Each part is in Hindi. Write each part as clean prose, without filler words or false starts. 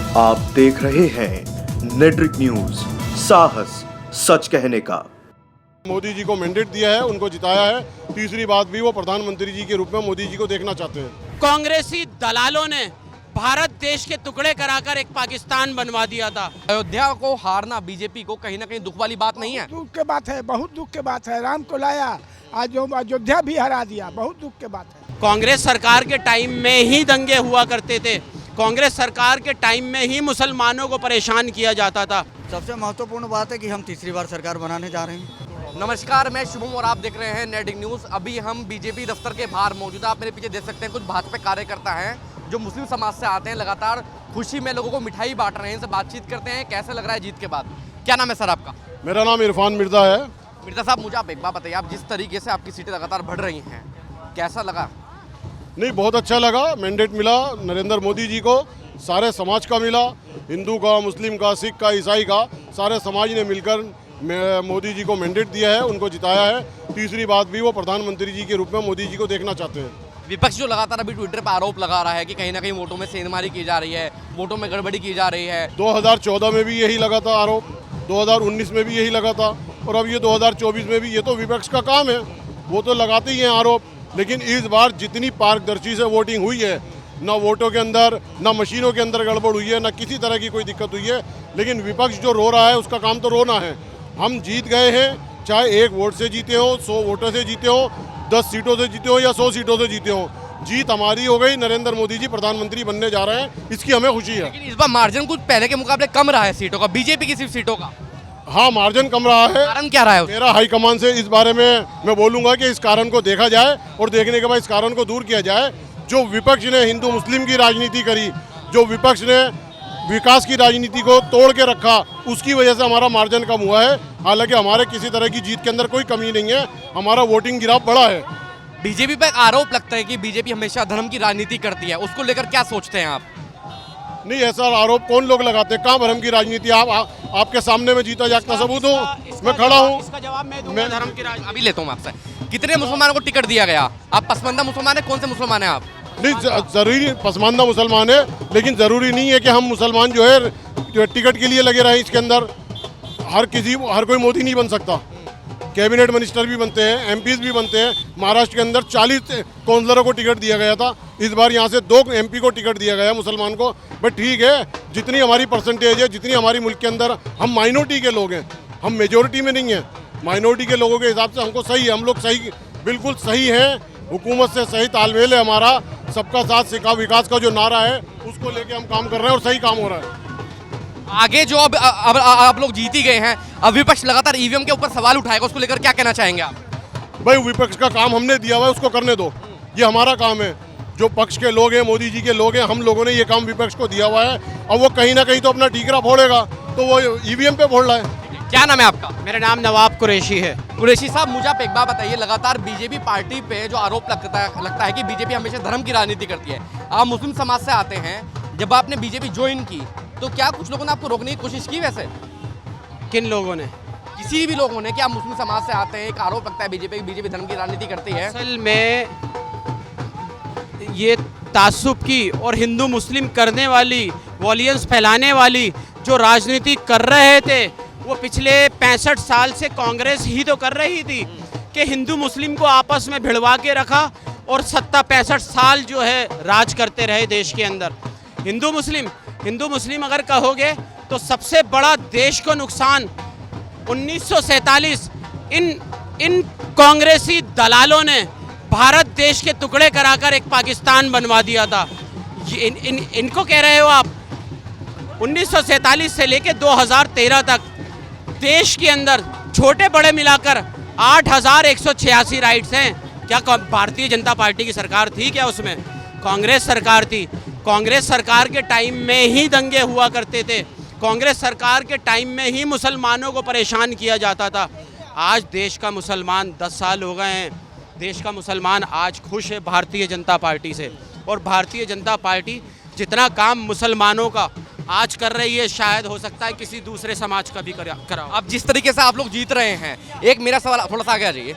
आप देख रहे हैं नेट्रिक न्यूज, साहस सच कहने का। मोदी जी को मैंडेट दिया है, उनको जिताया है। तीसरी बात भी वो प्रधानमंत्री जी के रूप में मोदी जी को देखना चाहते हैं। कांग्रेसी दलालों ने भारत देश के टुकड़े कराकर एक पाकिस्तान बनवा दिया था। अयोध्या को हारना बीजेपी को कहीं ना कहीं दुख वाली बात नहीं है? दुख की बात है, बहुत दुख की बात है। राम को लाया, आज अयोध्या भी हरा दिया, बहुत दुख की बात है। कांग्रेस सरकार के टाइम में ही दंगे हुआ करते थे। कांग्रेस सरकार के टाइम में ही मुसलमानों को परेशान किया जाता था। सबसे महत्वपूर्ण बात है कि हम तीसरी बार सरकार बनाने जा रहे हैं। नमस्कार, मैं शुभम और आप देख रहे हैं नेटिक न्यूज़। अभी हम बीजेपी दफ्तर के बाहर मौजूद हैं। आप मेरे पीछे देख सकते हैं कुछ भाजपा कार्यकर्ता हैं जो मुस्लिम समाज से आते हैं। लगातार खुशी में लोगों को मिठाई बांट रहे हैं। इनसे बातचीत करते हैं, कैसे लग रहा है जीत के बाद। क्या नाम है सर आपका? मेरा नाम इरफान मिर्जा है। मिर्जा साहब, मुझे आप एक बात बताइए, आप जिस तरीके से आपकी सीटें लगातार बढ़ रही हैं, कैसा लगा? नहीं, बहुत अच्छा लगा। मैंडेट मिला नरेंद्र मोदी जी को, सारे समाज का मिला, हिंदू का, मुस्लिम का, सिख का, ईसाई का, सारे समाज ने मिलकर मोदी जी को मैंडेट दिया है, उनको जिताया है। तीसरी बात भी वो प्रधानमंत्री जी के रूप में मोदी जी को देखना चाहते हैं। विपक्ष जो लगातार अभी ट्विटर पर आरोप लगा रहा है कि कहीं ना कहीं वोटों में सेंधमारी की जा रही है, वोटों में गड़बड़ी की जा रही है। 2014 में भी यही लगा था आरोप, 2019 में भी यही लगा था, और अब ये 2024 में भी। ये तो विपक्ष का काम है, वो तो लगाते ही हैं आरोप। लेकिन इस बार जितनी पारदर्शी से वोटिंग हुई है, ना वोटों के अंदर, ना मशीनों के अंदर गड़बड़ हुई है, ना किसी तरह की कोई दिक्कत हुई है। लेकिन विपक्ष जो रो रहा है, उसका काम तो रोना है। हम जीत गए हैं, चाहे 1 वोट से जीते हो, 100 वोटों से जीते हो, 10 सीटों से जीते हो या 100 सीटों से जीते हो, जीत हमारी हो गई। नरेंद्र मोदी जी प्रधानमंत्री बनने जा रहे हैं, इसकी हमें खुशी है। लेकिन इस बार मार्जिन कुछ पहले के मुकाबले कम रहा है सीटों का, बीजेपी की सिर्फ सीटों का। हाँ, मार्जिन कम रहा है। कारण क्या रहा है? मेरा हाईकमान से इस बारे में मैं बोलूँगा कि इस कारण को देखा जाए, और देखने के बाद इस कारण को दूर किया जाए। जो विपक्ष ने हिंदू मुस्लिम की राजनीति करी, जो विपक्ष ने विकास की राजनीति को तोड़ के रखा, उसकी वजह से हमारा मार्जिन कम हुआ है। हालांकि हमारे किसी तरह की जीत के अंदर कोई कमी नहीं है, हमारा वोटिंग गिराव बढ़ा है। बीजेपी पर आरोप लगता है कि बीजेपी हमेशा धर्म की राजनीति करती है, उसको लेकर क्या सोचते हैं आप? नहीं, ऐसा आरोप कौन लोग लगाते हैं? कहाँ धर्म की राजनीति? आपके सामने में जीता जागता सबूत हूँ, मैं खड़ा हूँ। इसका जवाब मैं दूंगा। धर्म की राजनीति अभी लेता हूँ आपसे। कितने मुसलमानों को टिकट दिया गया? आप पसमानदा मुसलमान है? कौन से मुसलमान है आप? नहीं, जरूरी पसमानदा मुसलमान है, लेकिन ज़रूरी नहीं है कि हम मुसलमान जो है टिकट के लिए लगे रहें। इसके अंदर हर कोई मोदी नहीं बन सकता। कैबिनेट मिनिस्टर भी बनते हैं, एमपीज भी बनते हैं। महाराष्ट्र के अंदर 40 काउंसलरों को टिकट दिया गया था, इस बार यहाँ से 2 एमपी को टिकट दिया गया मुसलमान को। बट ठीक है, जितनी हमारी परसेंटेज है, जितनी हमारी मुल्क के अंदर, हम माइनॉरिटी के लोग हैं, हम मेजोरिटी में नहीं हैं। माइनॉरिटी के लोगों के हिसाब से हमको सही है, हम लोग सही, बिल्कुल सही हैं। हुकूमत से सही तालमेल है हमारा। सबका साथ सिखा विकास का जो नारा है, उसको लेके हम काम कर रहे हैं और सही काम हो रहा है। आगे जो अब आप लोग जीत ही गए हैं, अब विपक्ष लगातार ईवीएम के ऊपर सवाल उठाएगा, उसको लेकर क्या कहना चाहेंगे आप? भाई, विपक्ष का काम हमने दिया हुआ है, उसको करने दो। ये हमारा काम है। जो पक्ष के लोग हैं, मोदी जी के लोग हैं, हम लोगों ने ये काम विपक्ष को दिया हुआ है। अब वो कहीं ना कहीं तो अपना ठीकरा फोड़ेगा, तो वो ईवीएम पे फोड़ रहा है। क्या नाम है आपका? मेरा नाम नवाब कुरैशी है। कुरैशी साहब, मुझे आप एक बात बताइए, लगातार बीजेपी पार्टी पे जो आरोप लगता है कि बीजेपी हमेशा धर्म की राजनीति करती है। आप मुस्लिम समाज से आते हैं, जब आपने बीजेपी ज्वाइन की तो क्या कुछ लोगों ने आपको रोकने की कोशिश की? वैसे किन लोगों ने? किसी भी लोगों ने। क्या मुस्लिम समाज से आते हैं, एक आरोप लगता है बीजेपी धर्म की राजनीति करती है। असल में ये तासुब की और हिंदू मुस्लिम करने वाली, वॉलियंस फैलाने वाली जो राजनीति कर रहे थे, वो पिछले 65 साल से कांग्रेस ही तो कर रही थी कि हिंदू मुस्लिम को आपस में भिड़वा के रखा और 65 साल जो है राज करते रहे देश के अंदर। हिंदू मुस्लिम अगर कहोगे तो सबसे बड़ा देश को नुकसान 1947 इन कांग्रेसी दलालों ने भारत देश के टुकड़े कराकर एक पाकिस्तान बनवा दिया था। इनको कह रहे हो आप? 1947 से लेकर 2013 तक देश के अंदर छोटे बड़े मिलाकर 8186 राइट्स हैं। क्या भारतीय जनता पार्टी की सरकार थी क्या? उसमें कांग्रेस सरकार थी। कांग्रेस सरकार के टाइम में ही दंगे हुआ करते थे। कांग्रेस सरकार के टाइम में ही मुसलमानों को परेशान किया जाता था। आज देश का मुसलमान 10 साल हो गए हैं, देश का मुसलमान आज खुश है भारतीय जनता पार्टी से। और भारतीय जनता पार्टी जितना काम मुसलमानों का आज कर रही है, शायद हो सकता है किसी दूसरे समाज का भी करा। अब जिस तरीके से आप लोग जीत रहे हैं, एक मेरा सवाल, थोड़ा सा आगे आ जाइए।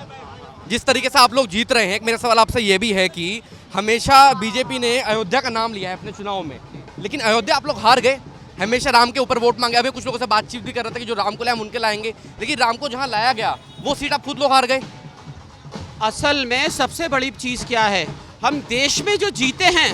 जिस तरीके से आप लोग जीत रहे हैं, एक मेरा सवाल आपसे ये भी है कि हमेशा बीजेपी ने अयोध्या का नाम लिया है अपने चुनाव में, लेकिन अयोध्या आप लोग हार गए। हमेशा राम के ऊपर वोट मांगे। अभी कुछ लोगों से बातचीत भी कर रहे थे कि जो राम को लाए हम उनके लाएंगे, लेकिन राम को जहाँ लाया गया वो सीट आप खुद लोग हार गए। असल में सबसे बड़ी चीज़ क्या है, हम देश में जो जीते हैं,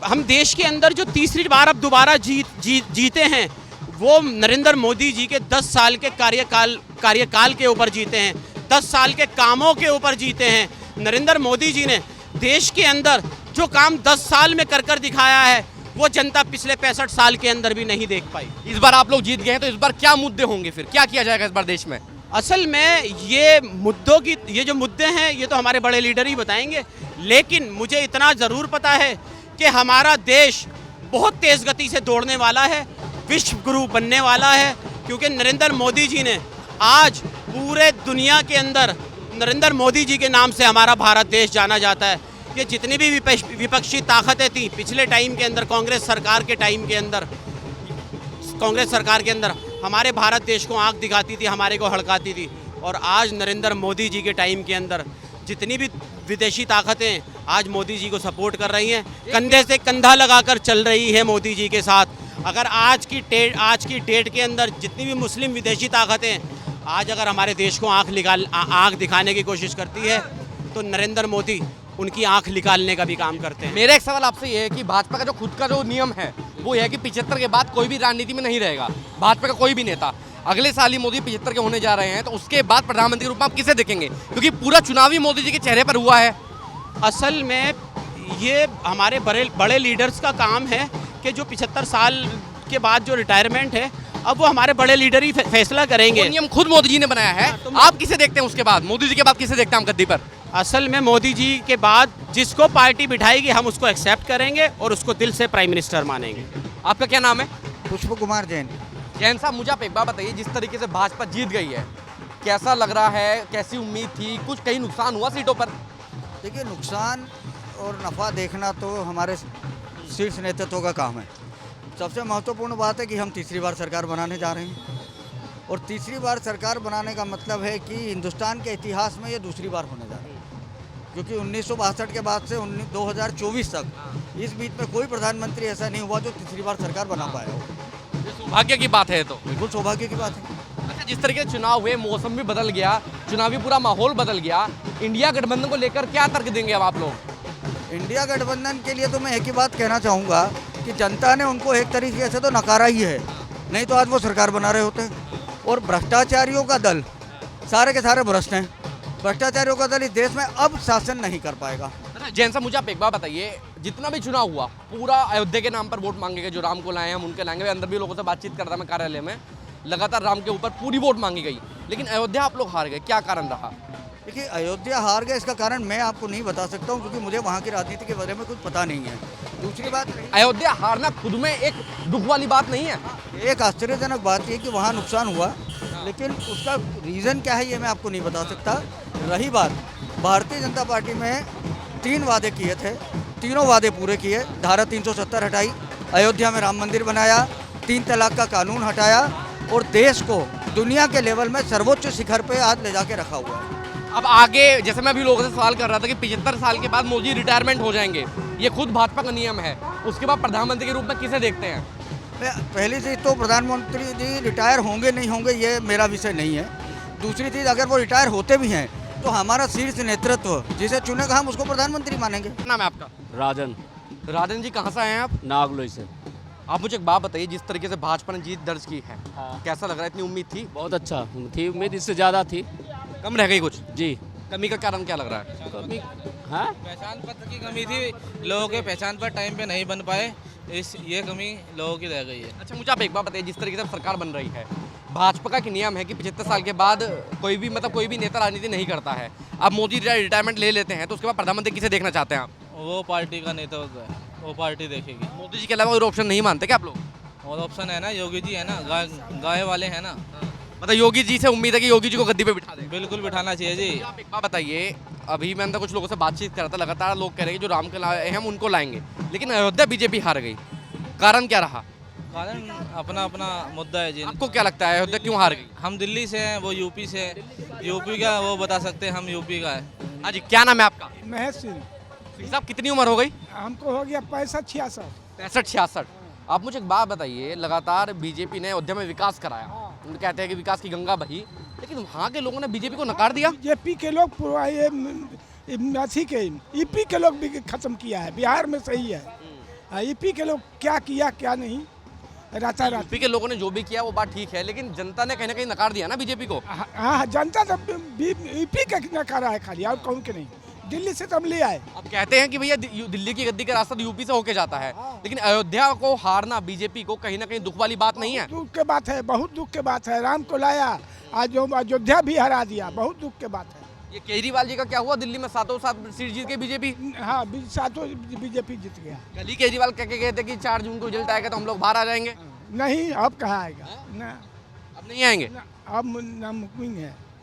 हम देश के अंदर जो तीसरी बार अब दोबारा जीते हैं, वो नरेंद्र मोदी जी के 10 साल के कार्यकाल के ऊपर जीते हैं, 10 साल के कामों के ऊपर जीते हैं। नरेंद्र मोदी जी ने देश के अंदर जो काम 10 साल में कर दिखाया है, वो जनता पिछले 65 साल के अंदर भी नहीं देख पाई। इस बार आप लोग जीत गए हैं, तो इस बार क्या मुद्दे होंगे, फिर क्या किया जाएगा इस बार देश में? असल में ये जो मुद्दे हैं, ये तो हमारे बड़े लीडर ही बताएंगे, लेकिन मुझे इतना ज़रूर पता है कि हमारा देश बहुत तेज़ गति से दौड़ने वाला है, विश्व गुरु बनने वाला है, क्योंकि नरेंद्र मोदी जी ने आज पूरे दुनिया के अंदर नरेंद्र मोदी जी के नाम से हमारा भारत देश जाना जाता है। ये जितनी भी विपक्षी ताकतें थी पिछले टाइम के अंदर, कांग्रेस सरकार के अंदर हमारे भारत देश को आंख दिखाती थी, हमारे को हड़काती थी, और आज नरेंद्र मोदी जी के टाइम के अंदर जितनी भी विदेशी ताकतें आज मोदी जी को सपोर्ट कर रही हैं, कंधे से कंधा लगाकर चल रही है मोदी जी के साथ। अगर आज की डेट के अंदर जितनी भी मुस्लिम विदेशी ताकतें आज अगर हमारे देश को आंख दिखाने की कोशिश करती है, तो नरेंद्र मोदी उनकी आंख निकालने का भी काम करते हैं। मेरा एक सवाल आपसे ये है कि भाजपा का जो खुद का जो नियम है वो ये है कि 75 के बाद कोई भी राजनीति में नहीं रहेगा, भाजपा का कोई भी नेता। अगले साल ही मोदी 75 के होने जा रहे हैं, तो उसके बाद प्रधानमंत्री के रूप में आप किसे देखेंगे, क्योंकि पूरा चुनावी मोदी जी के चेहरे पर हुआ है। असल में ये हमारे बड़े लीडर्स का काम है कि जो 75 साल के बाद जो रिटायरमेंट है, अब वो हमारे बड़े लीडर ही फैसला करेंगे। वो नियम खुद मोदी जी ने बनाया है, आप किसे देखते हैं उसके बाद, मोदी जी के बाद किसे देखते हैं हम गद्दी पर? असल में मोदी जी के बाद जिसको पार्टी बिठाएगी हम उसको एक्सेप्ट करेंगे और उसको दिल से प्राइम मिनिस्टर मानेंगे। आपका क्या नाम है? पुष्प कुमार जैन। जैन साहब, मुझे आप एक बात बताइए, जिस तरीके से भाजपा जीत गई है, कैसा लग रहा है, कैसी उम्मीद थी, कुछ कहीं नुकसान हुआ सीटों पर? देखिए, नुकसान और नफ़ा देखना तो हमारे शीर्ष नेतृत्व का काम है। सबसे महत्वपूर्ण बात है कि हम तीसरी बार सरकार बनाने जा रहे हैं, और तीसरी बार सरकार बनाने का मतलब है कि हिंदुस्तान के इतिहास में ये दूसरी बार होने जा रहा है, क्योंकि 1962 के बाद से 2024 तक इस बीच में कोई प्रधानमंत्री ऐसा नहीं हुआ जो तीसरी बार सरकार बना पाया हो। सौभाग्य की बात है, तो बिल्कुल सौभाग्य की बात है। अच्छा, जिस तरीके से चुनाव हुए, मौसम भी बदल गया, चुनावी पूरा माहौल बदल गया, इंडिया गठबंधन को लेकर क्या तर्क देंगे अब आप लोग? इंडिया गठबंधन के लिए तो मैं एक ही बात कहना चाहूँगा कि जनता ने उनको एक तरीके से तो नकारा ही है, नहीं तो आज वो सरकार बना रहे होते। और भ्रष्टाचारियों का दल, सारे के सारे भ्रष्ट हैं, भ्रष्टाचारियों का दल इस देश में अब शासन नहीं कर पाएगा। जैन साहब, मुझे आप एक बात बताइए, जितना भी चुनाव हुआ पूरा अयोध्या के नाम पर वोट मांगे गए, जो राम को लाए हम उनके लाएंगे। अंदर भी लोगों से बातचीत कर रहा मैं कार्यालय में, लगातार राम के ऊपर पूरी वोट मांगी गई, लेकिन अयोध्या आप लोग हार गए, क्या कारण रहा? देखिए, अयोध्या हार गए इसका कारण मैं आपको नहीं बता सकता हूँ, क्योंकि मुझे वहाँ की राजनीति के बारे में कुछ पता नहीं है। दूसरी बात, अयोध्या हारना खुद में एक दुख वाली बात नहीं है? एक आश्चर्यजनक बात ये कि वहाँ नुकसान हुआ, लेकिन उसका रीज़न क्या है ये मैं आपको नहीं बता सकता। रही बात, भारतीय जनता पार्टी में 3 वादे किए थे, तीनों वादे पूरे किए। धारा 370 हटाई, अयोध्या में राम मंदिर बनाया, 3 तलाक का कानून हटाया, और देश को दुनिया के लेवल में सर्वोच्च शिखर पे आज ले जाके रखा हुआ है। अब आगे, जैसे मैं अभी लोगों से सवाल कर रहा था कि 75 साल के बाद मोदी रिटायरमेंट हो जाएंगे, ये खुद भाजपा का नियम है, उसके बाद प्रधानमंत्री के रूप में किसे देखते हैं? पहली चीज़ तो प्रधानमंत्री जी रिटायर होंगे नहीं होंगे ये मेरा विषय नहीं है। दूसरी चीज़, अगर वो रिटायर होते भी हैं तो हमारा शीर्ष नेतृत्व जिसे चुनेगा हम उसको प्रधानमंत्री मानेंगे। क्या नाम है आपका? राजन। राजन जी, कहाँ से आए हैं आप? नागलोई से। आप मुझे एक बात बताइए, जिस तरीके से भाजपा ने जीत दर्ज की है, हाँ। कैसा लग रहा है? इतनी उम्मीद थी? बहुत अच्छा थी, उम्मीद इससे ज़्यादा थी। कम रह गई कुछ? जी। कमी का कारण क्या लग रहा है? कमी, हाँ, पहचान पत्र की कमी थी, लोगों के पहचान पर टाइम पे नहीं बन पाए, ये कमी लोगों की रह गई है। अच्छा, मुझे आप एक बात बताइए, जिस तरीके से सरकार बन रही है, भाजपा का नियम है कि 75 साल के बाद कोई भी नेता राजनीति नहीं करता है। अब मोदी रिटायरमेंट ले लेते हैं, तो उसके बाद प्रधानमंत्री किसे देखना चाहते हैं आप? वो पार्टी का नेतृत्व है, वो पार्टी देखेगी। मोदी जी के अलावा और ऑप्शन नहीं मानते क्या आप लोग? और ऑप्शन है ना, योगी जी है ना, गाय वाले हैं ना। मतलब योगी जी से उम्मीद है कि योगी जी को गद्दी पे बिठा दें? बिल्कुल बिठाना चाहिए जी। आप एक बात बताइए, अभी मैं अंदर कुछ लोगों से बातचीत कर रहा था, लगातार लोग कह रहे हैं कि जो राम के लाए हैं हम उनको लाएंगे, लेकिन अयोध्या बीजेपी हार गई, कारण क्या रहा? कारण अपना अपना मुद्दा है जी। आपको क्या लगता है अयोध्या क्यों हार गई? हम दिल्ली से हैं, वो यूपी से हैं। यूपी का वो बता सकते हैं, हम यूपी का है। हाँ जी, क्या नाम है आपका? महेश सिंह। साहब, कितनी उम्र हो गई? हमको हो गया 65-66। 65-66। आप मुझे एक बात बताइए, लगातार बीजेपी ने अयोध्या में विकास कराया, उन कहते हैं कि विकास की गंगा बही, लेकिन वहाँ के लोगों ने बीजेपी को नकार दिया। बीजेपी के लोग अथी के ईपी के लोग भी खत्म किया है, बिहार में सही है। ईपी के लोग क्या किया क्या नहीं, रातारात। यूपी के लोगों ने जो भी किया वो बात ठीक है, लेकिन जनता ने कहीं ना कहीं नकार दिया ना बीजेपी को। हाँ, जनता तो ईपी का नकारा है खाली, और कौन के नहीं। दिल्ली से तो हम ले आए। अब कहते हैं कि भैया दिल्ली की गद्दी का रास्ता तो यूपी से होके जाता है, लेकिन अयोध्या को हारना बीजेपी को कहीं ना कहीं दुख वाली बात नहीं है। दुख के बात है, बहुत दुख के बात है। राम को लाया, आज अयोध्या भी हरा दिया, बहुत दुख के बात है। ये केजरीवाल जी का क्या हुआ, दिल्ली में 7 सीट जीत के बीजेपी। हाँ, 7 बीजेपी जीत गया। कल ही केजरीवाल कह के गए थे कि 4 जून को रिजल्ट आएगा तो हम लोग बाहर आ जाएंगे। नहीं, अब कहाँ आएगा ना, अब नहीं आएंगे। अब नामुमकिन है।